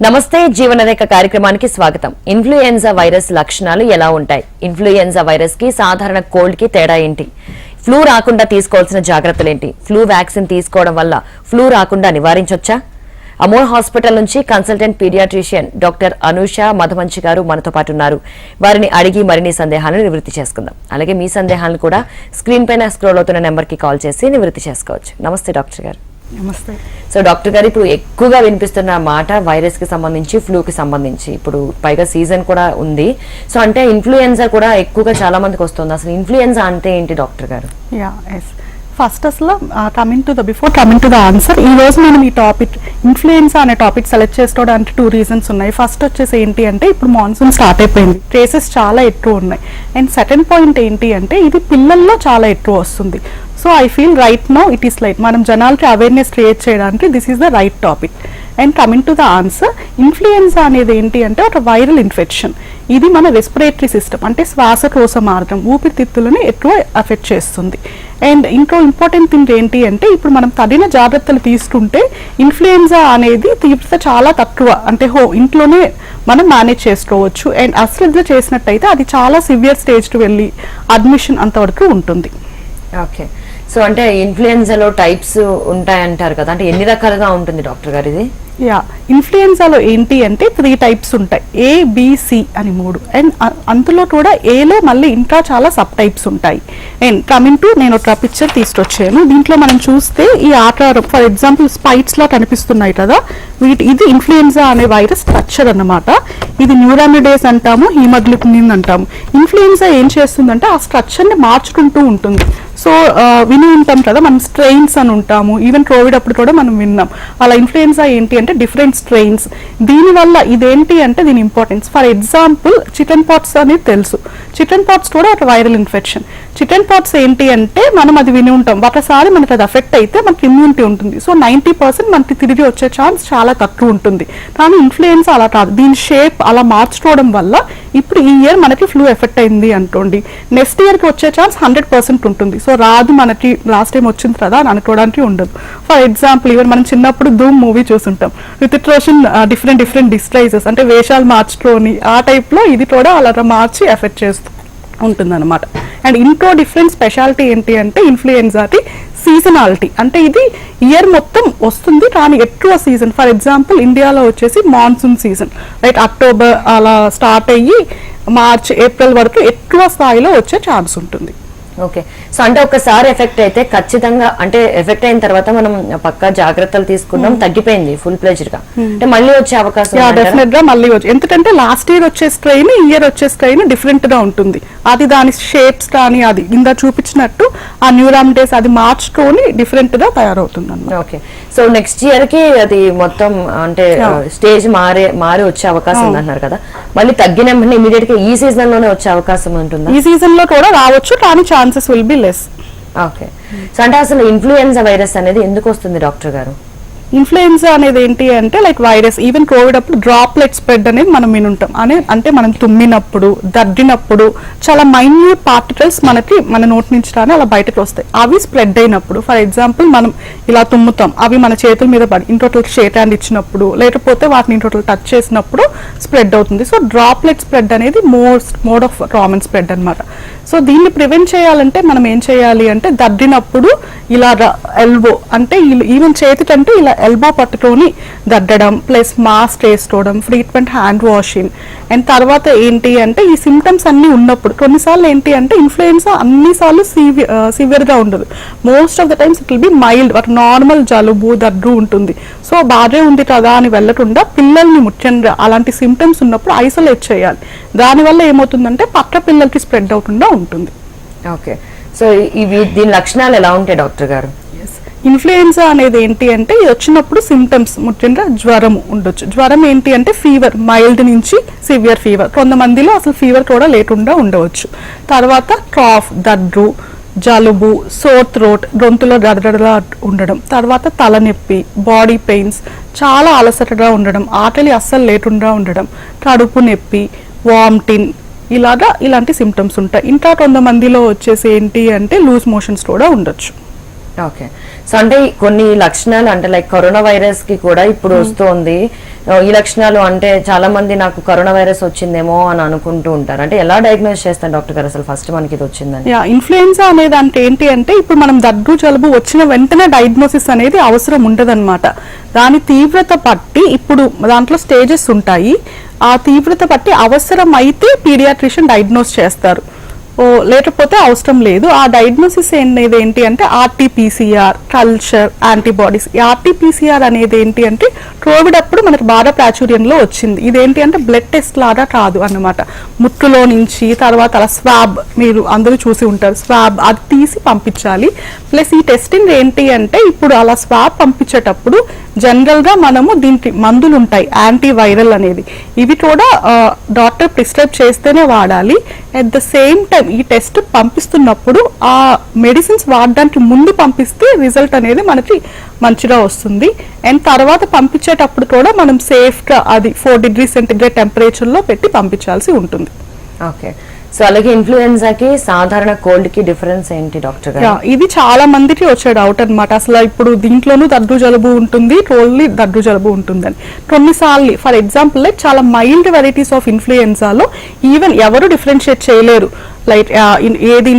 నమస్తే జీవనరేఖ కార్యక్రమానికి స్వాగతం. ఇన్ఫ్లుయెన్జా వైరస్ లక్షణాలు ఎలా ఉంటాయి? ఇన్ఫ్లుయెన్జా వైరస్ కి సాధారణ కోల్డ్ కి తేడా ఏంటి? ఫ్లూ రాకుండా తీసుకోవాల్సిన జాగ్రత్తలు ఏంటి? ఫ్లూ వ్యాక్సిన్ తీసుకోవడం వల్ల ఫ్లూ రాకుండా నివారించొచ్చా? అమోర్ హాస్పిటల్ నుంచి కన్సల్టెంట్ పీడియాట్రిషియన్ డాక్టర్ అనూష మధుమంచి గారు మనతో పాటు ఉన్నారు. వారిని అడిగి మరిన్ని సందేహాలను నివృత్తి చేసుకుందాం. అలాగే మీ సందేహాలను కూడా స్క్రీన్ పైన స్క్రోల్ అవుతున్న నెంబర్ కి కాల్ చేసి నివృత్తి చేసుకోవచ్చు. నమస్తే డాక్టర్ గారు. నమస్తే. సో డాక్టర్ గారు, ఇప్పుడు ఎక్కువగా వినిపిస్తున్న మాట వైరస్ కి సంబంధించి, ఫ్లూ కి సంబంధించి, ఇప్పుడు పైగా సీజన్ కూడా ఉంది. సో అంటే ఇన్ఫ్లుయెన్జా కూడా ఎక్కువగా చాలా మందికి వస్తుంది. అసలు ఇన్ఫ్లుయెన్జా అంటే ఏంటి డాక్టర్ గారు? ఫస్ట్ అసలు before coming to the answer, ఈ రోజు మనం ఈ టాపిక్ ఇన్ఫ్లుయెన్జా అనే టాపిక్ సెలెక్ట్ చేసుకోవడానికి 2 రీజన్స్ ఉన్నాయి. ఫస్ట్ వచ్చేసి ఏంటి అంటే, ఇప్పుడు మాన్సూన్ స్టార్ట్ అయిపోయింది, కేసెస్ చాలా ఎక్కువ ఉన్నాయి. అండ్ సెకండ్ పాయింట్ ఏంటి అంటే, ఇది పిల్లల్లో చాలా ఎక్కువ వస్తుంది. So I feel right now it is light మనం జనాలకి అవేర్నెస్ క్రియేట్ చేయడానికి this is the right topic. And coming to the answer, influenza అనేది ఏంటి అంటే ఒక వైరల్ ఇన్ఫెక్షన్. ఇది మన రెస్పిరేటరీ సిస్టమ్ అంటే శ్వాసకోశ మార్గం, ఊపిరితిత్తులని ఎక్కువ ఎఫెక్ట్ చేస్తుంది. అండ్ ఇంకో ఇంపార్టెంట్ థింగ్ ఏంటి అంటే, ఇప్పుడు మనం తగిన జాగ్రత్తలు తీసుకుంటే ఇన్ఫ్లుయెన్జా అనేది తీవ్రత చాలా తక్కువ, అంటే ఇంట్లోనే మనం మేనేజ్ చేసుకోవచ్చు. అండ్ అశ్రద్ధ చేసినట్టయితే అది చాలా సివియర్ స్టేజ్కి వెళ్ళి అడ్మిషన్ అంతవరకు ఉంటుంది. ఓకే. సో అంటే ఇన్ఫ్లుయెన్జాలో టైప్స్ ఉంటాయంటారు కదా, అంటే ఎన్ని రకాలుగా ఉంటుంది డాక్టర్ గారు ఇది? ఇన్ఫ్లుయెన్జాలో ఏంటి అంటే 3 టైప్స్ ఉంటాయి, ABC అని 3. అండ్ అందులో కూడా ఏలో మళ్ళీ ఇంకా చాలా సబ్ టైప్స్ ఉంటాయి. అండ్ కమింగ్ టు, నేను ఒక పిక్చర్ తీసుకొచ్చాను. దీంట్లో మనం చూస్తే ఈ ఆకారం, ఫర్ ఎగ్జాంపుల్ స్పైక్స్ లా కనిపిస్తున్నాయి కదా, ఇది ఇన్ఫ్లుయెన్జా అనే వైరస్ స్ట్రక్చర్ అన్నమాట. ఇది న్యూరామిడేస్ అంటాము, హీమోగ్లోబిన్ అంటాము. ఇన్ఫ్లుయెన్జా ఏం చేస్తుందంటే ఆ స్ట్రక్చర్ ని మార్చుకుంటూ ఉంటుంది. సో విని ఉంటాం కదా మనం, స్ట్రెయిన్స్ అని ఉంటాము, ఈవెన్ కోవిడ్ అప్పుడు కూడా మనం విన్నాం. అలా ఇన్ఫ్లుయెన్జా ఏంటి అంటే డిఫరెంట్ స్ట్రెయిన్స్. దీనివల్ల ఇదేంటి అంటే దీని importance, for example chicken pox అనేది తెలుసు. చికెన్ పాక్స్ కూడా ఒక వైరల్ ఇన్ఫెక్షన్. చికెన్ పాక్స్ ఏంటి అంటే మనం అది విని ఉంటాం, ఒకసారి మనకి అది అఫెక్ట్ అయితే మనకి ఇమ్యూనిటీ ఉంటుంది. సో 90% మనకి తిరిగి వచ్చే ఛాన్స్ చాలా తక్కువ ఉంటుంది. కానీ ఇన్ఫ్లుయెన్జా అలా కాదు, దీని షేప్ అలా మార్చుకోవడం వల్ల ఇప్పుడు ఈ ఇయర్ మనకి ఫ్లూ ఎఫెక్ట్ అయింది అనుకోండి, నెక్స్ట్ ఇయర్కి వచ్చే ఛాన్స్ 100% ఉంటుంది. సో రాదు, మనకి లాస్ట్ టైం వచ్చింది కదా అని అనుకోవడానికి ఉండదు. ఫర్ ఎగ్జాంపుల్ ఈవెన్ మనం చిన్నప్పుడు ధూమ్ మూవీ చూసుంటాం, రితిక్ రోషన్ డిఫరెంట్ డిస్ట్రైజెస్ అంటే వేషాలు మార్చుకొని ఆ టైప్లో ఇది కూడా అలా మార్చి ఎఫెక్ట్ చేస్తూ ఉంటుంది అనమాట. అండ్ ఇంకో డిఫరెంట్ స్పెషాలిటీ ఏంటి అంటే ఇన్ఫ్లుయెన్జాకి సీజనాలిటీ, అంటే ఇది ఇయర్ మొత్తం వస్తుంది కానీ ఎక్కువ సీజన్. ఫర్ ఎగ్జాంపుల్ ఇండియాలో వచ్చేసి మాన్సూన్ సీజన్, రైట్, అక్టోబర్ అలా స్టార్ట్ అయ్యి మార్చ్ ఏప్రిల్ వరకు ఎక్కువ స్థాయిలో వచ్చే ఛాన్స్ ఉంటుంది. ఓకే. సో అంటే ఒకసారి ఎఫెక్ట్ అయితే ఖచ్చితంగా, అంటే ఎఫెక్ట్ అయిన తర్వాత మనం పక్కా జాగ్రత్తలు తీసుకున్నాం, తగ్గిపోయింది ఫుల్ ప్లెజ్డ్ గా, అంటే మళ్ళీ వచ్చే అవకాశం డెఫినెట్ గా మళ్ళీ వచ్చి, ఎందుకంటే లాస్ట్ ఇయర్ వచ్చే స్ట్రెయిన్ ఈ ఇయర్ వచ్చే స్ట్రెయిన్ డిఫరెంట్ గా ఉంటుంది. అది దాని షేప్స్ కానీ అది ఇందా చూపించినట్టు ఆ న్యూరామిడేస్ అది మార్చుకొని డిఫరెంట్ గా తయారవుతుంది అన్నమాట. ఓకే. సో నెక్స్ట్ ఇయర్ కి అది మొత్తం అంటే స్టేజ్ మారి వచ్చే అవకాశం ఉంది అంటున్నారు కదా, మళ్ళీ తగ్గిన ఇమీడియట్ గా ఈ సీజన్ లోనే వచ్చే అవకాశం ఉంటుందా? ఈ సీజన్ లో కూడా రావచ్చు కానీ chances will be less. Okay. So అంటే అసలు ఇన్ఫ్లుయెన్జా వైరస్ అనేది ఎందుకు వస్తుంది డాక్టర్ గారు? ఇన్ఫ్లుయెన్జా అనేది ఏంటి అంటే లైక్ వైరస్, ఈవెన్ కోవిడ్ అప్పుడు డ్రాప్లెట్ స్ప్రెడ్ అనేది మనం వినుంటాం. అంటే మనం తుమ్మినప్పుడు, దగ్గినప్పుడు చాలా మైన్యూట్ పార్టికల్స్ మనకి మన నోటి నుంచి రాని అలా బయటకు వస్తాయి. అవి స్ప్రెడ్ అయినప్పుడు, ఫర్ ఎగ్జాంపుల్ మనం ఇలా తుమ్ముతాం, అవి మన చేతుల మీద పడి ఇంకోటి షేక్ హ్యాండ్ ఇచ్చినప్పుడు, లేకపోతే వాటిని ఇంకోటి టచ్ చేసినప్పుడు స్ప్రెడ్ అవుతుంది. సో డ్రాప్లెట్ స్ప్రెడ్ అనేది మోడ్ ఆఫ్ కామన్ స్ప్రెడ్ అనమాట. సో దీన్ని ప్రివెంట్ చేయాలంటే మనం ఏం చేయాలి అంటే, దగ్గినప్పుడు ఇలా ఎల్బో అంటే ఈవెన్ చేతి కంటే ఇలా ఎల్బో పట్టుకొని దగ్గడం, ప్లస్ మాస్క్ వేసుకోవడం, ఫ్రీక్వెంట్ హ్యాండ్ వాషింగ్. అండ్ తర్వాత ఏంటి అంటే ఈ సిమ్టమ్స్ అన్ని ఉన్నప్పుడు, కొన్నిసార్లు ఏంటి అంటే ఇన్ఫ్లుయెన్జా అన్నిసార్లు సివియర్ గా ఉండదు, most of the times it will be mild, ఒక నార్మల్ జలుబు దగ్గు ఉంటుంది. సో బాగా ఉంది కదా అని వెళ్ళకుండా పిల్లల్ని ముఖ్యంగా అలాంటి సిమ్టమ్స్ ఉన్నప్పుడు ఐసోలేట్ చేయాలి. దానివల్ల ఏమవుతుందంటే పక్క పిల్లలకి స్ప్రెడ్ అవ్వకుండా ఉంటుంది. ఓకే. సో దీని లక్షణాలు ఎలా ఉంటాయి డాక్టర్ గారు? ఇన్ఫ్లుయెన్జా అనేది ఏంటి అంటే ఇది వచ్చినప్పుడు సిమ్టమ్స్ ముఖ్యంగా జ్వరం ఉండొచ్చు. జ్వరం ఏంటి అంటే ఫీవర్, మైల్డ్ నుంచి సివియర్ ఫీవర్, కొంతమందిలో అసలు ఫీవర్ కూడా లేకుండా ఉండవచ్చు. తర్వాత కాఫ్, దగ్గు, జలుబు, సోర్ థ్రోట్, గొంతులో గడగడలా ఉండడం, తర్వాత తలనొప్పి, బాడీ పెయిన్స్, చాలా అలసటగా ఉండడం, ఆకలి అస్సలు లేకుండా ఉండడం, కడుపు నొప్పి, వామిటింగ్, ఇలాంటి సిమ్టమ్స్ ఉంటాయి. ఇంకా కొంతమందిలో వచ్చేసి ఏంటి అంటే లూజ్ మోషన్స్ కూడా ఉండొచ్చు. ఓకే. సో అంటే కొన్ని లక్షణాలు అంటే లైక్ కరోనా వైరస్ కి కూడా ఇప్పుడు వస్తుంది, ఈ లక్షణాలు అంటే చాలా మంది నాకు కరోనా వైరస్ వచ్చిందేమో అని అనుకుంటూ ఉంటారు. అంటే ఎలా డయాగ్నోస్ చేస్తారు డాక్టర్ గారు అసలు ఫస్ట్ మనకి ఇది వచ్చిందని? ఇన్ఫ్లుయెన్జా అనేది అంటే ఏంటి అంటే ఇప్పుడు మనం దగ్గు జలుబు వచ్చిన వెంటనే డయాగ్నోసిస్ అనేది అవసరం ఉండదన్నమాట. దాని తీవ్రత బట్టి ఇప్పుడు దాంట్లో స్టేజెస్ ఉంటాయి. ఆ తీవ్రత బట్టి అవసరం అయితే పీడియాట్రిషియన్ డయాగ్నోస్ చేస్తారు, లేకపోతే అవసరం లేదు. ఆ డయాగ్నోసిస్ అనేది ఏంటి అంటే ఆర్టీపీసీఆర్, కల్చర్, యాంటీబాడీస్. ఈ ఆర్టీపీసీఆర్ అనేది ఏంటి అంటే కోవిడ్ అప్పుడు మనకు బాగా ప్రాచుర్యంలో వచ్చింది. ఇదేంటి అంటే బ్లడ్ టెస్ట్ లాగా కాదు అన్నమాట. ముక్కులో నుంచి తర్వాత అలా స్వాబ్, మీరు అందరూ చూసి ఉంటారు స్వాబ్, అది తీసి పంపించాలి. ప్లస్ ఈ టెస్టింగ్ ఏంటి అంటే ఇప్పుడు అలా స్వాబ్ పంపించేటప్పుడు జనరల్ గా మనము దీనికి మందులు ఉంటాయి యాంటీవైరల్ అనేది, ఇవి కూడా డాక్టర్ ప్రిస్క్రైబ్ చేస్తేనే వాడాలి. అట్ ద సేమ్ టైం ఈ టెస్ట్ పంపిస్తున్నప్పుడు ఆ మెడిసిన్స్ వాడడానికి ముందు పంపిస్తే రిజల్ట్ అనేది మనకి మంచిగా వస్తుంది. అండ్ తర్వాత పంపించేటప్పుడు కూడా మనం సేఫ్ గా అది 4 degrees సెంటిగ్రేడ్ టెంపరేచర్ లో పెట్టి పంపించాల్సి ఉంటుంది. ఓకే, సో అలాగే ఇన్ఫ్లుయెన్జాకి సాధారణ కోల్డ్ కి డిఫరెన్స్ ఏంటి డాక్టర్ గారు? ఇది చాలా మందికి వచ్చే డౌట్ అనమాట. అసలు ఇప్పుడు దీంట్లోనూ దగ్గు జలుబు ఉంటుంది, ఓన్లీ దగ్గు జలుబు ఉంటుందని. కొన్నిసార్లు ఫర్ ఎగ్జాంపుల్ చాలా మైల్డ్ వెరైటీస్ ఆఫ్ ఇన్ఫ్లుయెన్జాలో ఈవెన్ ఎవరు డిఫరెన్షియేట్ చేయలేరు లైక్ ఏది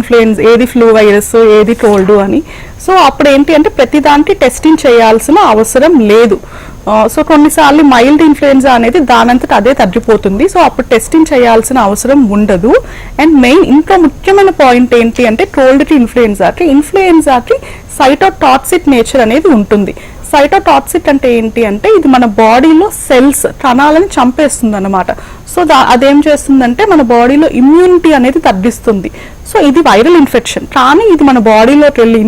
ఏది ఫ్లూ వైరస్, ఏది కోల్డ్ అని. సో అప్పుడు ఏంటి అంటే ప్రతి దానికి టెస్టింగ్ చేయాల్సిన అవసరం లేదు. సో కొన్నిసార్లు మైల్డ్ ఇన్ఫ్లుయెన్జా అనేది దానంతట అదే తగ్గిపోతుంది. సో అప్పుడు టెస్టింగ్ చేయాల్సిన అవసరం ఉండదు. అండ్ మెయిన్ ఇంకా ముఖ్యమైన పాయింట్ ఏంటి అంటే కోల్డ్కి ఇన్ఫ్లుయెన్జాకి సైటోటాక్సిక్ నేచర్ అనేది ఉంటుంది. సైటోటాక్సిక్ అంటే ఏంటి అంటే ఇది మన బాడీలో సెల్స్, కణాలను చంపేస్తుంది అన్నమాట. సో అదేం చేస్తుందంటే మన బాడీలో ఇమ్యూనిటీ అనేది తగ్గిస్తుంది. సో ఇది వైరల్ ఇన్ఫెక్షన్, కానీ ఇది మన బాడీలోకి వెళ్ళి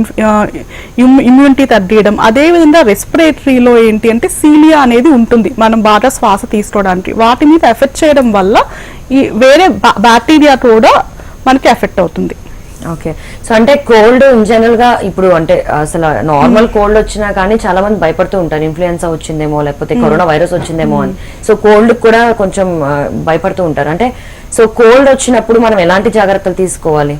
ఇమ్యూనిటీ తగ్గడం. అదేవిధంగా రెస్పిరేటరీలో ఏంటి అంటే సీలియా అనేది ఉంటుంది, మనం బాగా శ్వాస తీసుకోవడానికి. వాటి మీద ఎఫెక్ట్ చేయడం వల్ల ఈ వేరే బ్యాక్టీరియా కూడా మనకి ఎఫెక్ట్ అవుతుంది. ఓకే, సో అంటే కోల్డ్ ఇన్ జనరల్ గా ఇప్పుడు అంటే అసలు నార్మల్ కోల్డ్ వచ్చినా కానీ చాలా మంది భయపడుతూ ఉంటారు, ఇన్ఫ్లుయెన్సా వచ్చిందేమో లేకపోతే కరోనా వైరస్ వచ్చిందేమో అని. సో కోల్డ్ కూడా కొంచెం భయపడుతూ ఉంటారు. అంటే సో కోల్డ్ వచ్చినప్పుడు మనం ఎలాంటి జాగ్రత్తలు తీసుకోవాలి?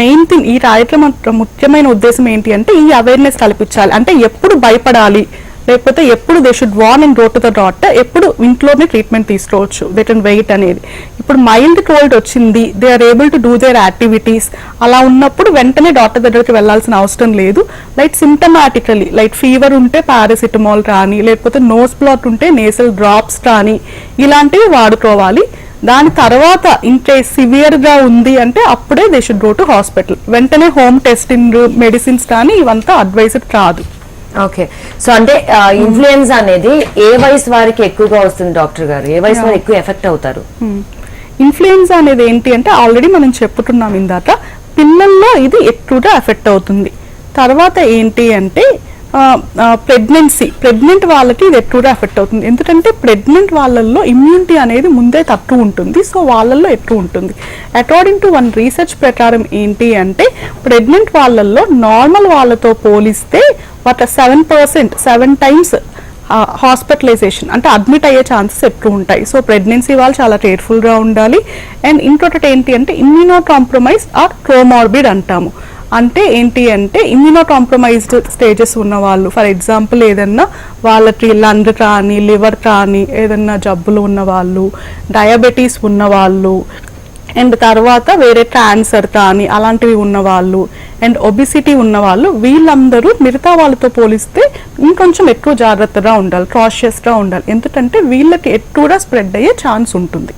మెయిన్ థింగ్ ఈ కార్యక్రమం ముఖ్యమైన ఉద్దేశం ఏంటి అంటే ఈ అవేర్నెస్ కల్పించాలి. అంటే ఎప్పుడు భయపడాలి, లేకపోతే ఎప్పుడు they should warn and go to the doctor, ఎప్పుడు ఇంట్లోనే ట్రీట్మెంట్ తీసుకోవచ్చు, దే కెన్ వెయిట్ అనేది. ఇప్పుడు మైల్డ్ కోల్డ్ వచ్చింది, they are able to do their activities, అలా ఉన్నప్పుడు వెంటనే డాక్టర్ దగ్గరికి వెళ్లాల్సిన అవసరం లేదు. లైక్ సిమ్టమాటికలీ లైక్ ఫీవర్ ఉంటే పారాసిటమాల్ కానీ, లేకపోతే నోస్ బ్లాక్ ఉంటే నేసల్ డ్రాప్స్ కానీ ఇలాంటివి వాడుకోవాలి. దాని తర్వాత ఇంకే సివియర్ గా ఉంది అంటే అప్పుడే they should go to hospital. వెంటనే హోమ్ టెస్టింగ్, మెడిసిన్స్ కానీ ఇవంతా అడ్వైజ్డ్ కాదు. ఓకే, సో అంటే ఇన్ఫ్లుయెన్జా అనేది ఏ వయసు వారికి ఎక్కువగా వస్తుంది డాక్టర్ గారు? ఏ వయసు వారు ఎక్కువ ఎఫెక్ట్ అవుతారు? ఇన్ఫ్లుయెన్జా అనేది ఏంటి అంటే ఆల్రెడీ మనం చెప్పుకున్నాం ఇందాక, పిల్లల్లో ఇది ఎక్కువగా ఎఫెక్ట్ అవుతుంది. తర్వాత ఏంటి అంటే ప్రెగ్నెంట్ వాళ్ళకి ఇది ఎక్కువగా ఎఫెక్ట్ అవుతుంది. ఎందుకంటే ప్రెగ్నెంట్ వాళ్ళల్లో ఇమ్యూనిటీ అనేది ముందే తక్కువ ఉంటుంది, సో వాళ్ళల్లో ఎక్కువ ఉంటుంది. అకార్డింగ్ టు వన్ రీసెర్చ్ ప్రకారం ఏంటి అంటే ప్రెగ్నెంట్ వాళ్ళల్లో నార్మల్ వాళ్ళతో పోలిస్తే ఒక 7 times హాస్పిటలైజేషన్ అంటే అడ్మిట్ అయ్యే ఛాన్సెస్ ఎక్కువ ఉంటాయి. సో ప్రెగ్నెన్సీ వాళ్ళు చాలా కేర్ఫుల్గా ఉండాలి. అండ్ ఇంకొకటి ఏంటి అంటే ఇమ్యూనో కాంప్రమైజ్డ్ ఆర్ కోమార్బిడ్ అంటాము. అంటే ఏంటి అంటే ఇమ్యూనో కాంప్రమైజ్డ్ స్టేజెస్ ఉన్న వాళ్ళు, ఫర్ ఎగ్జాంపుల్ ఏదన్నా వాళ్ళకి లంగ్ కానీ లివర్ కానీ ఏదన్నా జబ్బులు ఉన్న వాళ్ళు, డయాబెటీస్ ఉన్న వాళ్ళు, అండ్ తర్వాత వేరే క్యాన్సర్ కానీ అలాంటివి ఉన్నవాళ్ళు, అండ్ ఒబిసిటీ ఉన్నవాళ్ళు, వీళ్ళందరూ మిగతా వాళ్ళతో పోలిస్తే ఇంకొంచెం ఎక్కువ జాగ్రత్తగా ఉండాలి, కాషియస్గా ఉండాలి. ఎందుకంటే వీళ్ళకి ఎక్కువగా స్ప్రెడ్ అయ్యే ఛాన్స్ ఉంటుంది.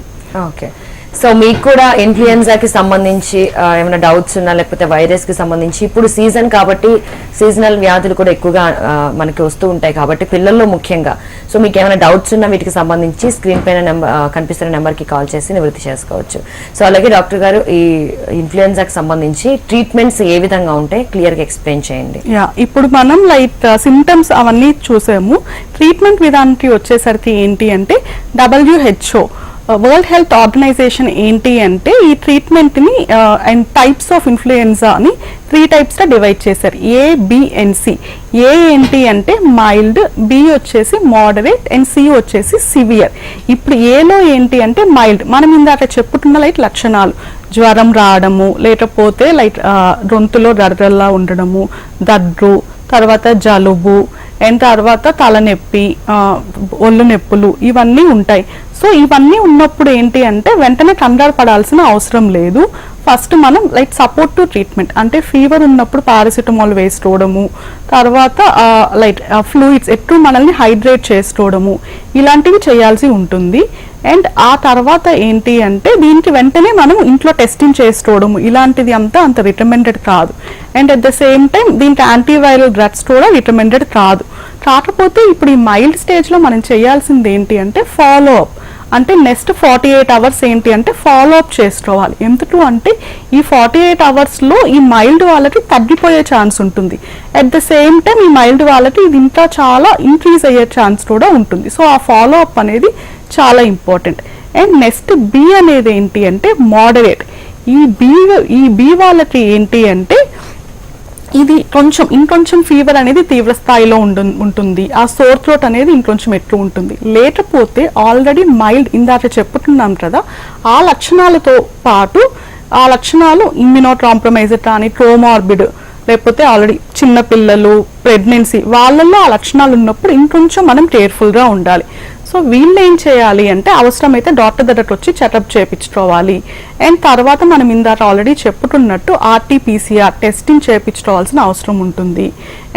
ఓకే, సో మీకు కూడా ఇన్ఫ్లుయెన్జాకి సంబంధించి ఏమైనా డౌట్స్ ఉన్నా లేకపోతే వైరస్ కి సంబంధించి, ఇప్పుడు సీజన్ కాబట్టి సీజనల్ వ్యాధులు కూడా ఎక్కువగా మనకి వస్తూ ఉంటాయి కాబట్టి పిల్లల్లో ముఖ్యంగా, సో మీకు ఏమైనా డౌట్స్ ఉన్నా వీటికి సంబంధించి స్క్రీన్ పైన కనిపిస్తున్న నెంబర్కి కాల్ చేసి నివృత్తి చేసుకోవచ్చు. సో అలాగే డాక్టర్ గారు ఈ ఇన్ఫ్లుయెన్జాకి సంబంధించి ట్రీట్మెంట్స్ ఏ విధంగా ఉంటాయి క్లియర్గా ఎక్స్ప్లెయిన్ చేయండి. ఇప్పుడు మనం లైక్ సిమ్టమ్స్ అవన్నీ చూసాము. ట్రీట్మెంట్ విధానానికి వచ్చేసరికి ఏంటి అంటే WHO వరల్డ్ హెల్త్ ఆర్గనైజేషన్ ఏంటి అంటే ఈ ట్రీట్మెంట్ ని అండ్ టైప్స్ ఆఫ్ ఇన్ఫ్లుయెన్జా అని 3 types గా డివైడ్ చేశారు, A, B and C. ఏ ఏంటి అంటే మైల్డ్, B వచ్చేసి మోడరేట్ అండ్ C వచ్చేసి సివియర్. ఇప్పుడు ఏలో ఏంటి అంటే మైల్డ్, మనం ఇందాక చెప్పుకున్న లైక్ లక్షణాలు, జ్వరం రావడము, లేకపోతే లైక్ గొంతులో దడదల్లా ఉండడము, దగ్గు, తర్వాత జలుబు, అండ్ తర్వాత తలనొప్పి, ఒళ్ళు నొప్పులు ఇవన్నీ ఉంటాయి. సో ఇవన్నీ ఉన్నప్పుడు ఏంటి అంటే వెంటనే కంగారు పడాల్సిన అవసరం లేదు. ఫస్ట్ మనం లైక్ సపోర్టివ్ ట్రీట్మెంట్ అంటే ఫీవర్ ఉన్నప్పుడు పారాసిటమాల్ వేసుకోవడము, తర్వాత లైక్ ఫ్లూయిడ్స్ ఎక్కువ మనల్ని హైడ్రేట్ చేసుకోవడము ఇలాంటివి చేయాల్సి ఉంటుంది. అండ్ ఆ తర్వాత ఏంటి అంటే దీనికి వెంటనే మనం ఇంట్లో టెస్టింగ్ చేసుకోవడము ఇలాంటిది అంత రికమెండెడ్ కాదు. And at the same time దీనికి యాంటీవైరల్ డ్రగ్స్ కూడా రికమెండెడ్ కాదు. కాకపోతే ఇప్పుడు ఈ మైల్డ్ స్టేజ్లో మనం చేయాల్సింది ఏంటి అంటే ఫాలో అప్. అంటే నెక్స్ట్ 48 అవర్స్ ఏంటి అంటే ఫాలో అప్ చేసుకోవాలి. ఎందుకు అంటే ఈ 48 అవర్స్లో ఈ మైల్డ్ వాళ్ళకి తగ్గిపోయే ఛాన్స్ ఉంటుంది. అట్ ద సేమ్ టైం ఈ మైల్డ్ వాళ్ళకి ఇది ఇంకా చాలా ఇంక్రీజ్ అయ్యే ఛాన్స్ కూడా ఉంటుంది. సో ఆ ఫాలో అప్ అనేది చాలా ఇంపార్టెంట్. అండ్ నెక్స్ట్ బి అనేది ఏంటి అంటే మోడరేట్. ఈ బి వాళ్ళకి ఏంటి అంటే ఇది ఇంకొంచెం ఫీవర్ అనేది తీవ్ర స్థాయిలో ఉంటుంది. ఆ సోర్ థ్రోట్ అనేది ఇంకొంచెం ఎక్కువ ఉంటుంది. లేకపోతే ఆల్రెడీ మైల్డ్ ఇందాక చెప్పుకున్నాం కదా, ఆ లక్షణాలతో పాటు ఆ లక్షణాలు ఇమ్యూనో కాంప్రమైజ్ కానీ కోమార్బిడ్ లేకపోతే ఆల్రెడీ చిన్నపిల్లలు, ప్రెగ్నెన్సీ వాళ్ళల్లో ఆ లక్షణాలు ఉన్నప్పుడు ఇంకొంచెం మనం కేర్ఫుల్గా ఉండాలి. సో వీళ్ళు ఏం చేయాలి అంటే అవసరమైతే డాక్టర్ దగ్గరకు వచ్చి చెకప్ చేయించుకోవాలి. అండ్ తర్వాత మనం ఇందాక ఆల్రెడీ చెప్పుకున్నట్టు ఆర్టీపీసీఆర్ టెస్టింగ్ చేయించుకోవాల్సిన అవసరం ఉంటుంది.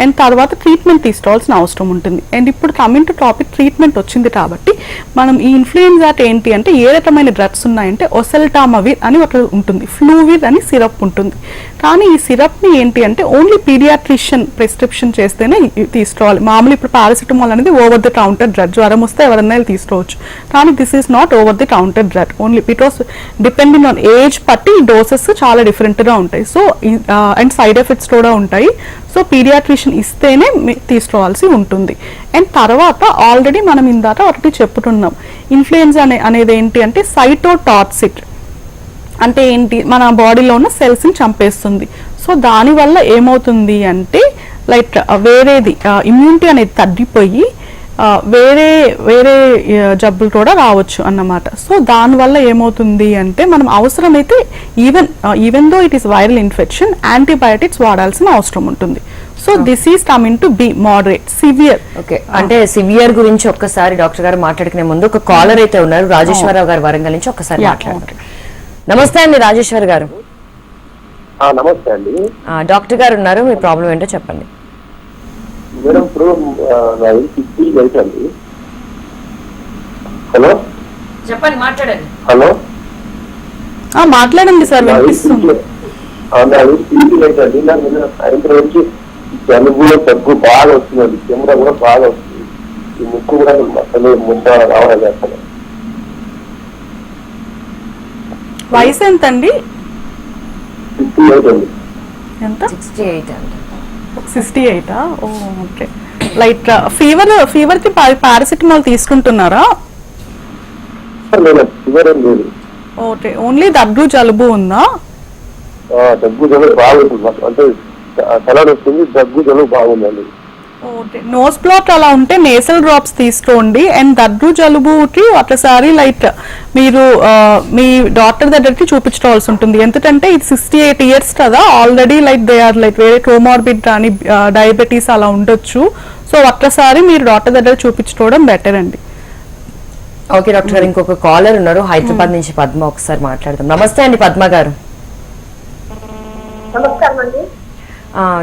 అండ్ తర్వాత ట్రీట్మెంట్ తీసుకోవాల్సిన అవసరం ఉంటుంది. అండ్ ఇప్పుడు కమింగ్ టు టాపిక్ ట్రీట్మెంట్ వచ్చింది కాబట్టి మనం ఈ ఇన్ఫ్లుయెన్జా ఏంటి అంటే ఏ రకమైన డ్రగ్స్ ఉన్నాయంటే ఒసెల్టామవిర్ అని ఒక ఉంటుంది, ఫ్లూవిర్ అని సిరప్ ఉంటుంది. కానీ ఈ సిరప్ని ఏంటి అంటే ఓన్లీ పీడియాట్రిషియన్ ప్రిస్క్రిప్షన్ చేస్తేనే తీసుకోవాలి. మామూలు ఇప్పుడు పారాసిటమాల్ అనేది ఓవర్ ది కౌంటర్ డ్రగ్, జ్వరం వస్తే ఎవరైనా తీసుకోవచ్చు. కానీ this is not over the counter drug, only because depending on age బట్టి డోసెస్ చాలా డిఫరెంట్గా ఉంటాయి. సో అండ్ సైడ్ ఎఫెక్ట్స్ కూడా ఉంటాయి. సో పీడియాట్రిషియన్ ఇస్తేనే తీసుకోవాల్సి ఉంటుంది. అండ్ తర్వాత ఆల్రెడీ మనం ఇందాక ఒకటి చెప్పుకున్నాం, ఇన్ఫ్లుయెన్జా అనేది ఏంటి అంటే సైటోటాక్సిక్ అంటే ఏంటి మన బాడీలో ఉన్న సెల్స్ని చంపేస్తుంది. సో దానివల్ల ఏమవుతుంది అంటే లైక్ వేరేది ఇమ్యూనిటీ అనేది తగ్గిపోయి వేరే జబ్బులు కూడా రావచ్చు అన్నమాట. సో దానివల్ల ఏమవుతుంది అంటే మనం అవసరమైతే even though it is viral infection antibiotics వాడాల్సిన అవసరం ఉంటుంది. So this is coming to be moderate. Severe okay, అంటే సివియర్ గురించి ఒక్కసారి డాక్టర్ గారు మాట్లాడుకునే ముందు ఒక కాలర్ అయితే ఉన్నారు, రాజేశ్వరరావు గారు వరంగల్ నుంచి, ఒక్కసారి మాట్లాడారు. నమస్తే అండి రాజేశ్వర్ గారు. నమస్తే అండి. డాక్టర్ గారు ఉన్నారు, మీ ప్రాబ్లం ఏంటో చెప్పండి. మేడం ఇప్పుడు అండి. హలో చెప్పండి, మాట్లాడండి. హలో మాట్లాడండి సార్, వినిపిస్తుంది. అండి నాకు సాయంత్రం నుంచి జలుబు దగ్గు బాగా వస్తుందండి, కెమెరా కూడా బాగా వస్తుంది, ఈ ముక్కు కూడా అసలు ముందు రావడం చేస్తాను. వయసు ఎంత అండి? 68 అండి. ఎంత? 68 అండి. 68. ఓకే. లైక్ ఫీవర్ కి పారాసిటమాల్ తీసుకుంటున్నారా? ఫీవర్ ఏం లేదు. ఓకే, ఓన్లీ దగ్గు జలుబు ఉందా? దగ్గు జలుబు బాగుంటుంది, అంటే తల వస్తుంది, దగ్గు జలుబు బాగుందండి. ఓకే, నోస్ బ్లాక్ అలా ఉంటే నేసల్ డ్రాప్స్ తీసుకోండి. అండ్ దగ్గు జలుబుకి ఒకసారి లైక్ మీరు మీ డాక్టర్ దగ్గరికి చూపించుకోవాల్సి ఉంటుంది. ఎందుకంటే ఇది 68 ఇయర్స్ కదా, already like they are like వేరే కోమార్బిడ్ కానీ డయాబెటీస్ అలా ఉండొచ్చు. సో ఒక్కసారి మీరు డాక్టర్ దగ్గర చూపించుకోవడం బెటర్ అండి. ఓకే డాక్టర్ గారు, ఇంకొక కాలర్ ఉన్నారు హైదరాబాద్ నుంచి, పద్మ, ఒకసారి మాట్లాడదాం. నమస్తే అండి పద్మ గారు. నమస్కారం అండి.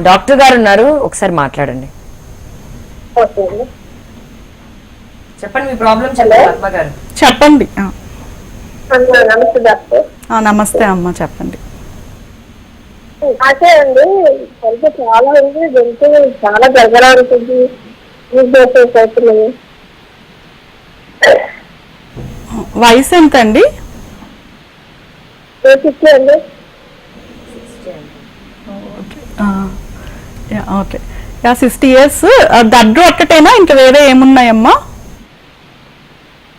డాక్టర్ గారు ఉన్నారు, ఒకసారి మాట్లాడండి. చెప్పండి మీ ప్రాబ్లం చెప్పండి పద్మ గారు. చెప్పండి. నమస్తే డాక్టర్. నమస్తే అమ్మ, చెప్పండి. అదే అండి, హెల్త్ చాలా ఉంది, హెల్త్ చాలా దగ్గర ఉంటుంది, అవుతున్నాయి. వయసు ఎంత అండి? 60 అండి. Okay, 60 years. దగ్గు ఒక్కటేనా, ఇంకా వేరే ఏమున్నాయమ్మా?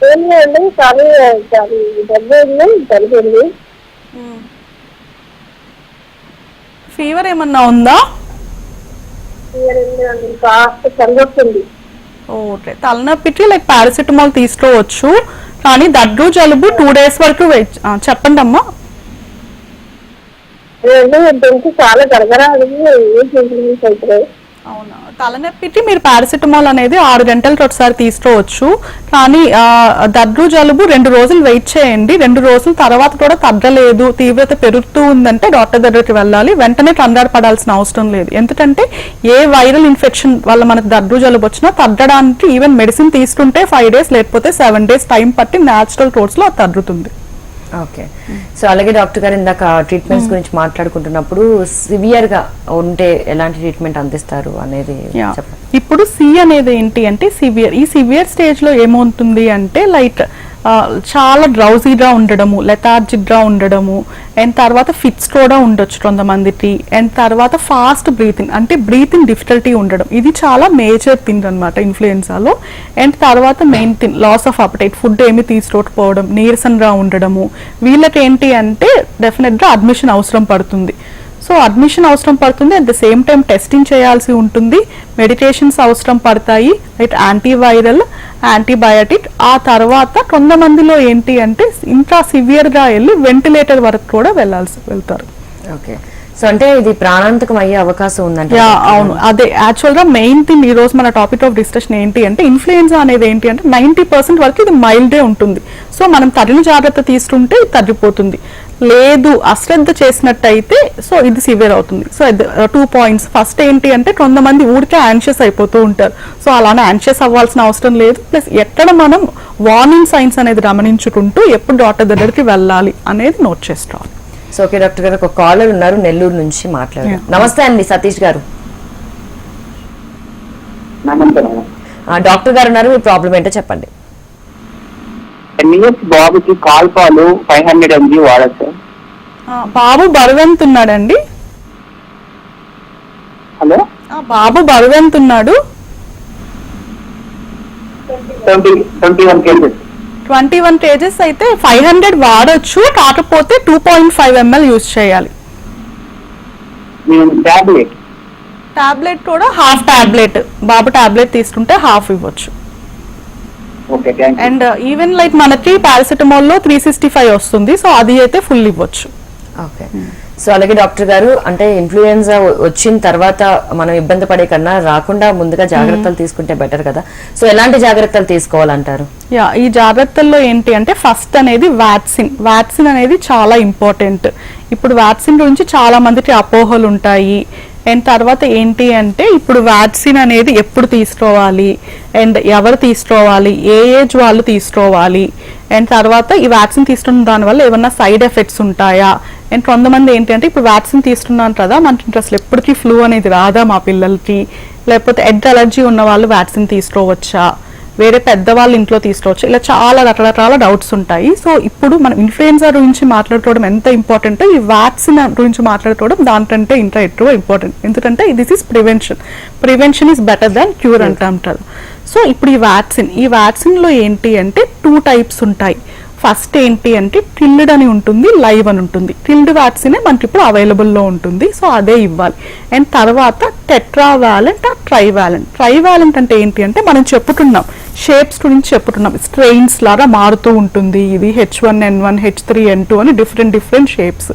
ఏమి అండి, కానీ దగ్గర జరిగింది. ఫీవర్ ఏమన్నా ఉందా? కాస్త చల్లొస్తుంది. ఓకే, తలనొప్పికి లైక్ పారాసిటమాల్ తీసుకోవచ్చు, కానీ దగ్గు జలుబు 2 days వరకు వెయిట్. చెప్పండి అమ్మా. చాలా గడగర అవుతున్నాయి. అవునా, తలనొప్పికి మీరు పారాసిటమాల్ అనేది 6 గంటలకు ఒకసారి తీసుకోవచ్చు. కానీ దగ్గు జలుబు 2 రోజులు వెయిట్ చేయండి. 2 రోజుల తర్వాత కూడా తగ్గలేదు, తీవ్రత పెరుగుతూ ఉందంటే డాక్టర్ దగ్గరికి వెళ్ళాలి. వెంటనే కంగారు పడాల్సిన అవసరం లేదు. ఎందుకంటే ఏ వైరల్ ఇన్ఫెక్షన్ వల్ల మనకు దగ్గు జలుబు వచ్చినా తగ్గడానికి ఈవెన్ మెడిసిన్ తీసుకుంటే 5 days లేకపోతే 7 days టైం పట్టి న్యాచురల్ కోర్స్ లో తగ్గుతుంది. ఓకే, సో అలాగే డాక్టర్ గారు ఇందాక ట్రీట్మెంట్స్ గురించి మాట్లాడుకుంటున్నప్పుడు సివియర్ గా ఉంటే ఎలాంటి ట్రీట్మెంట్ అందిస్తారు అనేది చెప్పండి. ఇప్పుడు సి అనేది ఏంటి అంటే సివియర్. ఈ సివియర్ స్టేజ్ లో ఏమవుతుంది అంటే లైక్ చాలా డ్రౌజీగా ఉండడము, లెథార్జిక్ గా ఉండడము, అండ్ తర్వాత ఫిట్స్ కూడా ఉండొచ్చు కొంతమందికి, అండ్ తర్వాత ఫాస్ట్ బ్రీతింగ్ అంటే బ్రీతింగ్ డిఫికల్టీ ఉండడం, ఇది చాలా మేజర్ థింగ్ అనమాట ఇన్ఫ్లుయెన్జాలో. అండ్ తర్వాత main thing loss of appetite, food ఏమి తీసుకోకపోవడం, నీరసంగా ఉండడము. వీళ్ళకి ఏంటి అంటే డెఫినెట్ గా అడ్మిషన్ అవసరం పడుతుంది. సో అడ్మిషన్ అవసరం పడుతుంది, at the same time testing చేయాల్సి ఉంటుంది, మెడికేషన్స్ అవసరం పడతాయి, రైట్, యాంటీవైరల్, యాంటీబయాటిక్. ఆ తర్వాత కొంతమందిలో ఏంటి అంటే ఇంకా సివియర్ గా వెళ్ళి వెంటిలేటర్ వరకు కూడా వెళ్తారు. ఓకే, సో అంటే ఇది ప్రాణాంతకం అయ్యే అవకాశం ఉందంటే? అవును, అదే యాక్చువల్ గా మెయిన్ థింగ్ ఈ రోజు మన టాపిక్ ఆఫ్ డిస్కషన్ ఏంటి అంటే ఇన్ఫ్లుయెన్జా అనేది ఏంటి అంటే 90% వరకు ఇది మైల్డే ఉంటుంది. సో మనం తగిన జాగ్రత్త తీసుకుంటే తగ్గిపోతుంది. లేదు అశ్రద్ధ చేసినట్టయితే సో ఇది సివియర్ అవుతుంది. So 2 points. ఫస్ట్ ఏంటి అంటే కొంతమంది ఊరికే యాన్షియస్ అయిపోతూ ఉంటారు. సో అలానే యాన్షియస్ అవ్వాల్సిన అవసరం లేదు. ప్లస్ ఎక్కడ మనం వార్నింగ్ సైన్స్ అనేది గమనించుకుంటూ ఎప్పుడు డాక్టర్ దగ్గరికి వెళ్ళాలి అనేది నోట్ చేసుకోవాలి. సో ఓకే డాక్టర్ గారు, ఒక కాలర్ ఉన్నారు నెల్లూరు నుంచి మాట్లాడారు. నమస్తే అండి సతీష్ గారు. డాక్టర్ గారు ఉన్నారు, మీ ప్రాబ్లం ఏంటో చెప్పండి. 10 years బాబుకి కాల్పాలు 500 mg వాడచ్చు. బాబు బరువెంతున్నాడండి? హలో, బాబు బరువెంతున్నాడు? 21 kgs. 21 kgs అయితే 500 వాడొచ్చు, కాకపోతే 2.5 ml యూజ్ చేయాలి. టాబ్లెట్ కూడా హాఫ్ టాబ్లెట్, బాబు టాబ్లెట్ తీసుకుంటే హాఫ్ ఇవ్వచ్చు. అండ్ ఈవెన్ లైక్ మనకి పారాసిటమాల్ లో 365 వస్తుంది, సో అది అయితే ఫుల్ ఇవ్వచ్చు. ఓకే, సో అలాగే డాక్టర్ గారు అంటే ఇన్ఫ్లుయెన్జా వచ్చిన తర్వాత మనం ఇబ్బంది పడే కన్నా రాకుండా ముందుగా జాగ్రత్తలు తీసుకుంటే బెటర్ కదా. సో ఎలాంటి జాగ్రత్తలు తీసుకోవాలంటారు? ఈ జాగ్రత్తల్లో ఏంటి అంటే ఫస్ట్ అనేది వ్యాక్సిన్ అనేది చాలా ఇంపార్టెంట్. ఇప్పుడు వ్యాక్సిన్ గురించి చాలా మందికి అపోహలు ఉంటాయి. అండ్ తర్వాత ఏంటి అంటే ఇప్పుడు వ్యాక్సిన్ అనేది ఎప్పుడు తీసుకోవాలి అండ్ ఎవరు తీసుకోవాలి, ఏ ఏజ్ వాళ్ళు తీసుకోవాలి, అండ్ తర్వాత ఈ వ్యాక్సిన్ తీసుకున్న దానివల్ల ఏమన్నా సైడ్ ఎఫెక్ట్స్ ఉంటాయా. అండ్ కొంతమంది ఏంటి అంటే ఇప్పుడు వ్యాక్సిన్ తీసుకున్నాను కదా మనకి అసలు ఎప్పటికీ ఫ్లూ అనేది రాదా మా పిల్లలకి, లేకపోతే ఎగ్ అలర్జీ ఉన్న వాళ్ళు వ్యాక్సిన్ తీసుకోవచ్చా, వేరే పెద్దవాళ్ళు ఇంట్లో తీసుకోవచ్చు, ఇలా చాలా రకరకాల డౌట్స్ ఉంటాయి. సో ఇప్పుడు మనం ఇన్ఫ్లుయెన్జా గురించి మాట్లాడుకోవడం ఎంత ఇంపార్టెంట్, ఈ వ్యాక్సిన్ గురించి మాట్లాడుకోవడం దానికంటే ఇంకా ఎక్కువ ఇంపార్టెంట్. ఎందుకంటే this is prevention is better than cure అంటారు. సో ఇప్పుడు ఈ వ్యాక్సిన్ లో ఏంటి అంటే 2 types ఉంటాయి. ఫస్ట్ ఏంటి అంటే టిల్డ్ అని ఉంటుంది, లైవ్ అని ఉంటుంది. టిల్డ్ వ్యాక్సినే మనకి ఇప్పుడు అవైలబుల్లో ఉంటుంది, సో అదే ఇవ్వాలి. అండ్ తర్వాత టెట్రావాలెంట్, ట్రైవాలెంట్ అంటే ఏంటి అంటే మనం చెప్పుకున్నాం షేప్స్ గురించి చెప్పుకున్నాం, స్ట్రెయిన్స్ లాగా మారుతూ ఉంటుంది. ఇది H1N1, H3N2 అని డిఫరెంట్ షేప్స్.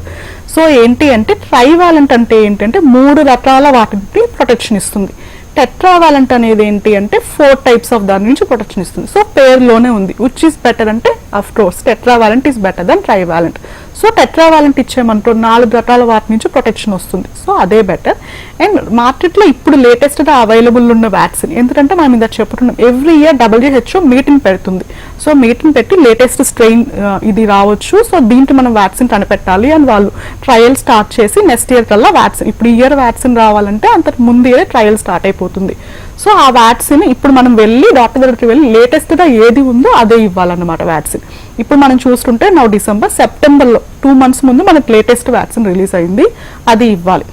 సో ఏంటి అంటే ట్రైవాలెంట్ అంటే ఏంటంటే 3 రకాల వాటికి ప్రొటెక్షన్ ఇస్తుంది. టెట్రావాలెంట్ అనేది ఏంటి అంటే 4 types ఆఫ్ దాని నుంచి ప్రొటెక్షన్ ఇస్తుంది. సో పేరులోనే ఉంది. విచ్ ఈస్ బెటర్ అంటే of course tetravalent is better then trivalent. So tetravalent ఇచ్చేయమంటూ 4 రకాల వాటి నుంచి ప్రొటెక్షన్ వస్తుంది, సో అదే బెటర్. అండ్ మార్కెట్లో ఇప్పుడు లేటెస్ట్గా అవైలబుల్ ఉన్న వ్యాక్సిన్, ఎందుకంటే మనం ఇందా చెప్పుకున్నాం ఎవ్రీ ఇయర్ WHO మీటింగ్ పెడుతుంది. సో మీటింగ్ పెట్టి లేటెస్ట్ స్ట్రెయిన్ ఇది రావచ్చు, సో దీంట్లో మనం వ్యాక్సిన్ కనిపెట్టాలి అని వాళ్ళు ట్రయల్ స్టార్ట్ చేసి నెక్స్ట్ ఇయర్ కల్లా వ్యాక్సిన్, ఇప్పుడు ఇయర్ వ్యాక్సిన్ రావాలంటే అంతకు ముందు ఇయర్ ట్రయల్ స్టార్ట్ అయిపోతుంది. సో ఆ వ్యాక్సిన్ ఇప్పుడు మనం వెళ్ళి డాక్టర్ దగ్గరికి వెళ్ళి లేటెస్ట్గా ఏది ఉందో అదే ఇవ్వాలన్నమాట వ్యాక్సిన్. ఇప్పుడు మనం చూసుకుంటే డిసెంబర్, సెప్టెంబర్లో 2 months ముందు మనకు లేటెస్ట్ వ్యాక్సిన్ రిలీజ్ అయింది, అది ఇవ్వాలి.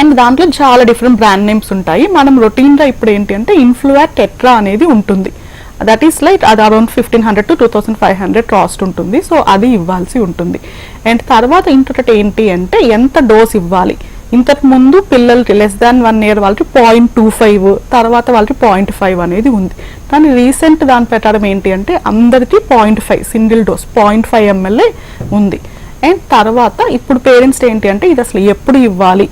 అండ్ దాంట్లో చాలా డిఫరెంట్ బ్రాండ్ నేమ్స్ ఉంటాయి. మనం రొటీన్గా ఇప్పుడు ఏంటి అంటే ఇన్ఫ్లువాక్ టెట్రా అనేది ఉంటుంది. దట్ ఈస్ లైక్ అది అరౌండ్ 1500 to 2500 కాస్ట్ ఉంటుంది, సో అది ఇవ్వాల్సి ఉంటుంది. అండ్ తర్వాత ఇంకొకటి ఏంటి అంటే ఎంత డోస్ ఇవ్వాలి. ఇంతకు ముందు పిల్లలకి లెస్ దాన్ 1 year వాళ్ళకి 0.25, తర్వాత వాళ్ళకి 0.5 అనేది ఉంది. కానీ రీసెంట్ దాని ప్రకారం ఏంటి అంటే అందరికీ 0.5 సింగిల్ డోస్ 0.5 ml ఉంది. అండ్ తర్వాత ఇప్పుడు పేరెంట్స్ ఏంటి అంటే ఇది అసలు ఎప్పుడు ఇవ్వాలి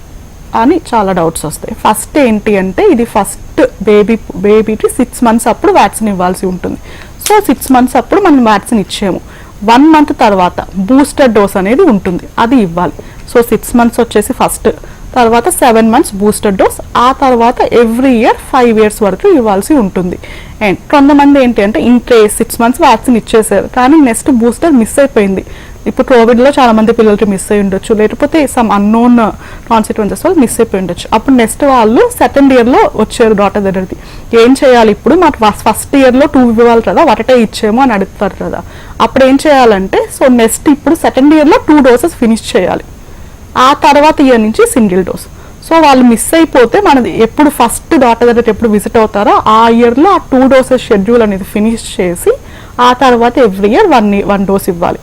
అని చాలా డౌట్స్ వస్తాయి. ఫస్ట్ ఏంటి అంటే ఇది ఫస్ట్ బేబీకి 6 months అప్పుడు వ్యాక్సిన్ ఇవ్వాల్సి ఉంటుంది. సో 6 months అప్పుడు మనం వ్యాక్సిన్ ఇచ్చాము. 1 month తర్వాత బూస్టర్ డోస్ అనేది ఉంటుంది, అది ఇవ్వాలి. సో 6 months వచ్చేసి ఫస్ట్, తర్వాత 7 months బూస్టర్ డోస్, ఆ తర్వాత ఎవ్రీ ఇయర్ 5 years వరకు ఇవ్వాల్సి ఉంటుంది. అండ్ కొంతమంది ఏంటి అంటే ఇంకే 6 months వ్యాక్సిన్ ఇచ్చేసారు కానీ నెక్స్ట్ బూస్టర్ మిస్ అయిపోయింది. ఇప్పుడు కోవిడ్లో చాలా మంది పిల్లలకి మిస్ అయి ఉండొచ్చు, లేకపోతే సమ్ అన్నోన్ కాన్సిక్వెన్సెస్ వల్ల మిస్ అయిపోయి ఉండొచ్చు. అప్పుడు నెక్స్ట్ వాళ్ళు 2nd yearలో వచ్చారు డాక్టర్ దగ్గరికి, ఏం చేయాలి ఇప్పుడు మాకు ఫస్ట్ ఇయర్లో 2 ఇవ్వాలి కదా, ఒకటే ఇచ్చేమో అని అడుగుతారు కదా. అప్పుడు ఏం చేయాలంటే సో నెక్స్ట్ ఇప్పుడు 2nd yearలో 2 doses ఫినిష్ చేయాలి, ఆ తర్వాత ఇయర్ నుంచి సింగిల్ డోస్. సో వాళ్ళు మిస్ అయిపోతే మనది ఎప్పుడు ఫస్ట్ డాక్టర్ దగ్గర ఎప్పుడు విజిట్ అవుతారో ఆ ఇయర్లో ఆ 2 doses షెడ్యూల్ అనేది ఫినిష్ చేసి ఆ తర్వాత ఎవ్రీ ఇయర్ 1 dose ఇవ్వాలి.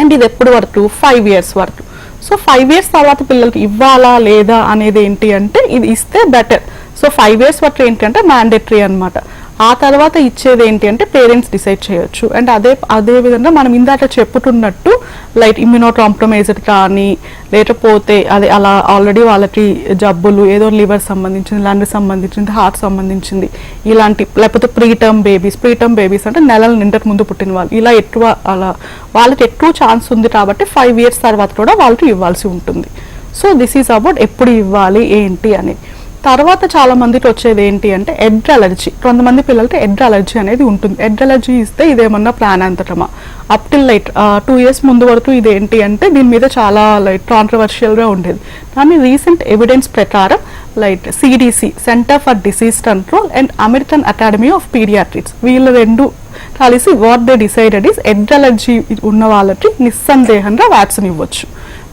అండ్ ఇది ఎప్పుడు వరకు 5 years వరకు. సో 5 years తర్వాత పిల్లలకి ఇవ్వాలా లేదా అనేది ఏంటి అంటే ఇది ఇస్తే బెటర్. సో 5 years వరకు ఏంటి అంటే మ్యాండేటరీ అనమాట. ఆ తర్వాత ఇచ్చేది ఏంటి అంటే పేరెంట్స్ డిసైడ్ చేయొచ్చు. అండ్ అదే విధంగా మనం ఇందాక చెప్పుతున్నట్టు లైక్ ఇమ్యూనోకాంప్రమైజ్డ్ కానీ లేకపోతే అది అలా ఆల్రెడీ వాళ్ళకి జబ్బులు ఏదో లివర్ సంబంధించింది, లంగ్ సంబంధించింది, హార్ట్ సంబంధించింది ఇలాంటి, లేకపోతే ప్రీటర్మ్ బేబీస్ అంటే నెలల నిండక ముందు పుట్టిన వాళ్ళు, ఇలా ఎక్కువ అలా వాళ్ళకి ఎక్కువ ఛాన్స్ ఉంది కాబట్టి 5 years తర్వాత కూడా వాళ్ళకి ఇవ్వాల్సి ఉంటుంది. సో దిస్ ఈజ్ అబౌట్ ఎప్పుడు ఇవ్వాలి ఏంటి అని. తర్వాత చాలా మందికి వచ్చేది ఏంటి అంటే ఎగ్ అలర్జీ. కొంతమంది పిల్లలకి ఎగ్ అలర్జీ అనేది ఉంటుంది. ఎగ్ అలర్జీ ఇస్తే ఇదేమన్నా ప్లాన్ అంతటమా అప్ టిల్ లైట్ 2 years ముందు వరకు ఇదేంటి అంటే దీని మీద చాలా లైట్ కాంట్రవర్షియల్గా ఉండేది. కానీ రీసెంట్ ఎవిడెన్స్ ప్రకారం light CDC Center for Disease Control and American Academy of Pediatrics వీళ్ళు 2 కలిసి what they decided is egg allergy ఉన్న వాళ్ళకి నిస్సందేహంగా వ్యాక్సిన్ ఇవ్వచ్చు,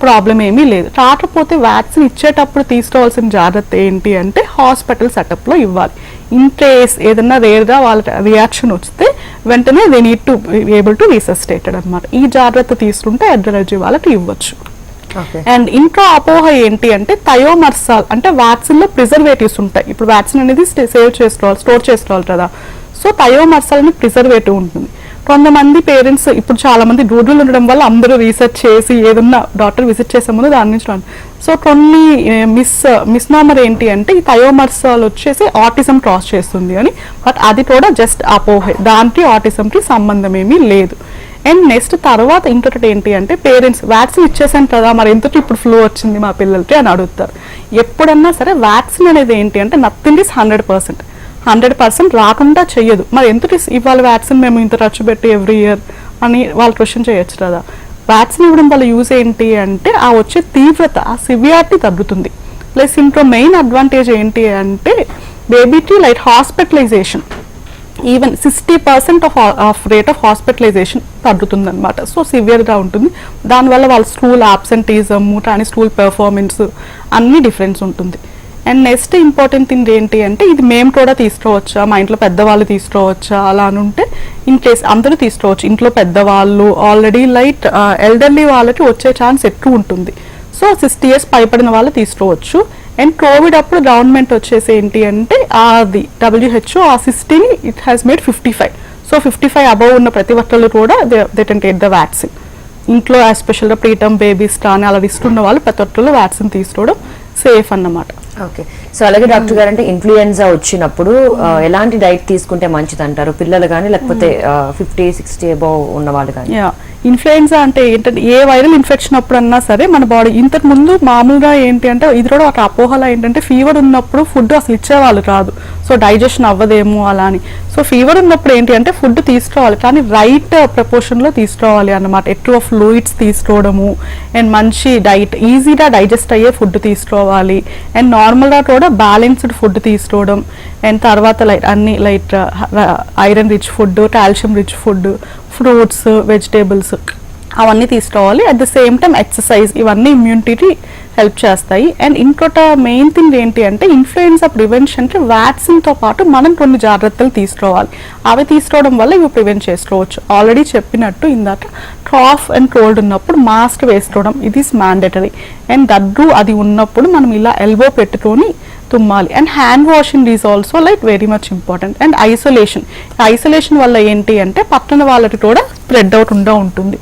ప్రాబ్లం ఏమీ లేదు. కాకపోతే వ్యాక్సిన్ ఇచ్చేటప్పుడు తీసుకోవాల్సిన జాగ్రత్త ఏంటి అంటే హాస్పిటల్ సెటప్లో ఇవ్వాలి. ఇన్ కేస్ ఏదన్నా రేర్గా వాళ్ళ రియాక్షన్ వస్తే వెంటనే they need to able to resuscitated అనమాట. ఈ జాగ్రత్త తీసుకుంటే ఎగ్ అలర్జీ వాళ్ళకి ఇవ్వచ్చు. అండ్ ఇంకో అపోహ ఏంటి అంటే థయోమర్సాల్ అంటే వ్యాక్సిన్లో ప్రిజర్వేటివ్స్ ఉంటాయి. ఇప్పుడు వ్యాక్సిన్ అనేది స్టోర్ చేసుకోవాలి కదా, సో థయోమర్సాల్ అని ప్రిజర్వేటివ్ ఉంటుంది. కొంతమంది పేరెంట్స్ ఇప్పుడు చాలా మంది దూరులు ఉండడం వల్ల అందరూ రీసెర్చ్ చేసి ఏదన్నా డాక్టర్ విజిట్ చేసే ముందు దాని నుంచి సో కొన్ని మిస్నామర్ ఏంటి అంటే ఈ థయోమర్సాల్ వచ్చేసి ఆటిజం క్రాస్ చేస్తుంది అని, బట్ అది కూడా జస్ట్ అపోహే, దానికి ఆటిజంకి సంబంధం ఏమీ లేదు. అండ్ నెక్స్ట్ తర్వాత ఇంకొకటి ఏంటి అంటే పేరెంట్స్ వ్యాక్సిన్ ఇచ్చేసాను కదా మరి ఎందుకు ఇప్పుడు ఫ్లూ వచ్చింది మా పిల్లలకి అని అడుగుతారు. ఎప్పుడన్నా సరే వ్యాక్సిన్ అనేది ఏంటి అంటే నథింగ్ ఇస్ 100% రాకుండా చెయ్యదు. మరి ఎందుకు ఇవాళ వ్యాక్సిన్ మేము ఇంత ఖర్చు పెట్టి ఎవ్రీ ఇయర్ అని వాళ్ళు క్వశ్చన్ చేయొచ్చు కదా. వ్యాక్సిన్ ఇవ్వడం వల్ల యూజ్ ఏంటి అంటే ఆ వచ్చే తీవ్రత, ఆ సివియారిటీ తగ్గుతుంది. ప్లస్ ఇంట్లో మెయిన్ అడ్వాంటేజ్ ఏంటి అంటే బేబీకి like hospitalization even 60% of rate of hospitalization తగ్గుతుంది అనమాట. సో సివియర్గా ఉంటుంది. దానివల్ల వాళ్ళ స్కూల్ ఆబ్సెంటీజము కానీ స్కూల్ పెర్ఫార్మెన్స్ అన్ని డిఫరెన్స్ ఉంటుంది. అండ్ నెక్స్ట్ ఇంపార్టెంట్ థింగ్ ఏంటి అంటే ఇది మేము కూడా తీసుకోవచ్చా, మా ఇంట్లో పెద్దవాళ్ళు తీసుకోవచ్చా అలా అని ఉంటే ఇన్ కేస్ అందరూ తీసుకోవచ్చు. ఇంట్లో పెద్దవాళ్ళు ఆల్రెడీ లైట్ ఎల్డర్లీ వాళ్ళకి వచ్చే ఛాన్స్ ఎక్కువ ఉంటుంది. సో 60 years పైపడిన వాళ్ళు తీసుకోవచ్చు. అండ్ కోవిడ్ అప్పుడు గవర్నమెంట్ వచ్చేసి ఏంటి అంటే అది WHO ఆ 60ని it has made 55. So 55 above ఉన్న ప్రతి ఒక్కళ్ళు కూడా they can take the vaccine. ఇంట్లో ఎస్పెషల్గా ప్రీటర్మ్ బేబీస్ కానీ అలా ఇస్తున్న వాళ్ళు ప్రతి ఒక్కళ్ళు వ్యాక్సిన్ తీసుకోవడం సేఫ్ అన్నమాట. ఓకే, సో అలాగే డాక్టర్ గారు అంటే ఇన్ఫ్లుయెన్జా వచ్చినప్పుడు ఎలాంటి డైట్ తీసుకుంటే మంచిది అంటారు, పిల్లలు కానీ లేకపోతే 50-60 అబౌవ్ ఉన్న వాళ్ళు కానీ? ఇన్ఫ్లుయెన్జా అంటే ఏంటంటే ఏ వైరల్ ఇన్ఫెక్షన్ అప్పుడన్నా సరే మన బాడీ ఇంతకు ముందు మామూలుగా ఏంటి అంటే ఇది కూడా ఒక అపోహల ఏంటంటే ఫీవర్ ఉన్నప్పుడు ఫుడ్ అసలు ఇచ్చేవాళ్ళు కాదు, సో డైజెషన్ అవ్వదేమో అలా అని. సో ఫీవర్ ఉన్నప్పుడు ఏంటి అంటే ఫుడ్ తీసుకోవాలి కానీ రైట్ ప్రపోర్షన్లో తీసుకోవాలి అన్నమాట. ఎక్కువ ఫ్లూయిడ్స్ తీసుకోవడము అండ్ మంచి డైట్, ఈజీగా డైజెస్ట్ అయ్యే ఫుడ్ తీసుకోవాలి. అండ్ నార్మల్గా కూడా బ్యాలెన్స్డ్ ఫుడ్ తీసుకోవడం. అండ్ తర్వాత అన్ని iron rich food, calcium rich food, fruits, vegetables అవన్నీ తీసుకోవాలి. At the same time exercise, ఇవన్నీ ఇమ్యూనిటీకి హెల్ప్ చేస్తాయి. అండ్ ఇంకొక మెయిన్ థింగ్ ఏంటి అంటే ఇన్ఫ్లుయెన్జా ప్రివెన్షన్కి వ్యాక్సిన్తో పాటు మనం కొన్ని జాగ్రత్తలు తీసుకోవాలి. అవి తీసుకోవడం వల్ల ఇవి ప్రివెంట్ చేసుకోవచ్చు. ఆల్రెడీ చెప్పినట్టు ఇందాక కాఫ్ అండ్ కోల్డ్ ఉన్నప్పుడు మాస్క్ వేసుకోవడం ఇది మ్యాండేటరీ. అండ్ దగ్గు అది ఉన్నప్పుడు మనం ఇలా ఎల్బో పెట్టుకొని తుమ్మాలి. And hand washing is also very much important. And isolation వల్ల ఏంటి అంటే పక్కన వాళ్ళకి కూడా స్ప్రెడ్ అవుట్ ఉంటుంది.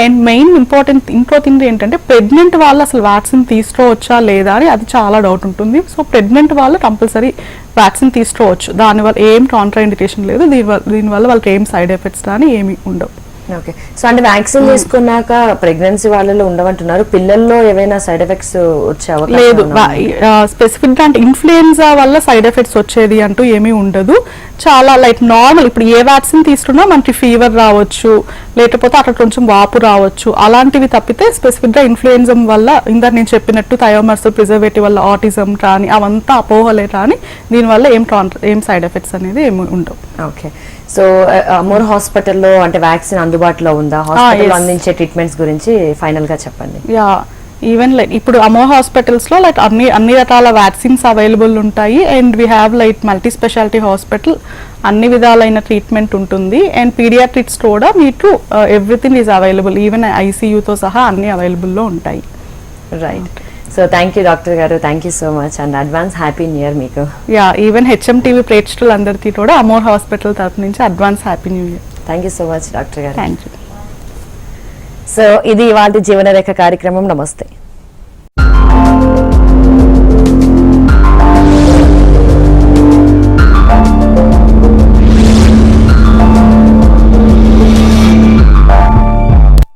అండ్ మెయిన్ ఇంపార్టెంట్ ఇంకో థింగ్ ఏంటంటే ప్రెగ్నెంట్ వాళ్ళు అసలు వ్యాక్సిన్ తీసుకోవచ్చా లేదా అని అది చాలా డౌట్ ఉంటుంది. సో ప్రెగ్నెంట్ వాళ్ళు కంపల్సరీ వ్యాక్సిన్ తీసుకోవచ్చు, దానివల్ల ఏం కాంట్రా ఇండికేషన్ లేదు, దీనివల్ల వాళ్ళకి ఏం సైడ్ ఎఫెక్ట్స్ కానీ ఏమి ఉండవు. ఓకే, సో అంటే వ్యాక్సిన్ తీసుకున్నాక ప్రెగ్నెన్సీ వాళ్ళలో ఉండవంటున్నారు, పిల్లల్లో ఏవైనా సైడ్ ఎఫెక్ట్స్ వచ్చే అవకాశం లేదు. ఉందా? స్పెసిఫిక్ గా అంటే ఇన్ఫ్లుయెన్జా వల్ల సైడ్ ఎఫెక్ట్స్ వచ్చేది అంటూ ఏమీ ఉండదు. చాలా లైక్ నార్మల్, ఇప్పుడు ఏ వ్యాక్సిన్ తీసుకున్నా మనకి ఫీవర్ రావచ్చు, లేకపోతే అక్కడ కొంచెం వాపు రావచ్చు, అలాంటివి తప్పితే స్పెసిఫిక్ గా ఇన్ఫ్లుయెన్జం వల్ల ఇందాక నేను చెప్పినట్టు థయోమర్స్ ప్రిజర్వేటివ్ వల్ల ఆటిజం కానీ అవంతా అపోహలే కానీ దీనివల్ల ఏం సైడ్ ఎఫెక్ట్స్ అనేది ఏమి ఉండవు. ఓకే, సో అమోర్ హాస్పిటల్లో అంటే వ్యాక్సిన్ అందుబాటులో ఉందా? హాస్పిటల్ అందించే ట్రీట్మెంట్స్ గురించి ఫైనల్ గా చెప్పండి. యా, ఈవెన్ లైక్ ఇప్పుడు అమో హాస్పిటల్స్ లో లైక్ అన్ని రకాల వ్యాక్సిన్స్ అవైలబుల్ ఉంటాయి. And we have like multi specialty hospital, అన్ని విధాలైన ట్రీట్మెంట్ ఉంటుంది. అండ్ పీడియాట్రిక్స్ కూడా మీకు ఎవ్రీథింగ్ ఈజ్ అవైలబుల్, ఈవెన్ ఐసీయూతో సహా అన్ని అవైలబుల్లో ఉంటాయి. Right, so thank you doctor గారు, thank you so much and advance happy new year మీకు. యా, ఈవెన్ హెచ్ఎంటీవీ ప్రేక్షకులందరికీ కూడా అమోర్ హాస్పిటల్ తరఫు నుంచి advance happy new year. Thank you so much doctor గారు. Thank you. సో ఇది ఇవాళ జీవనరేఖ కార్యక్రమం. నమస్తే.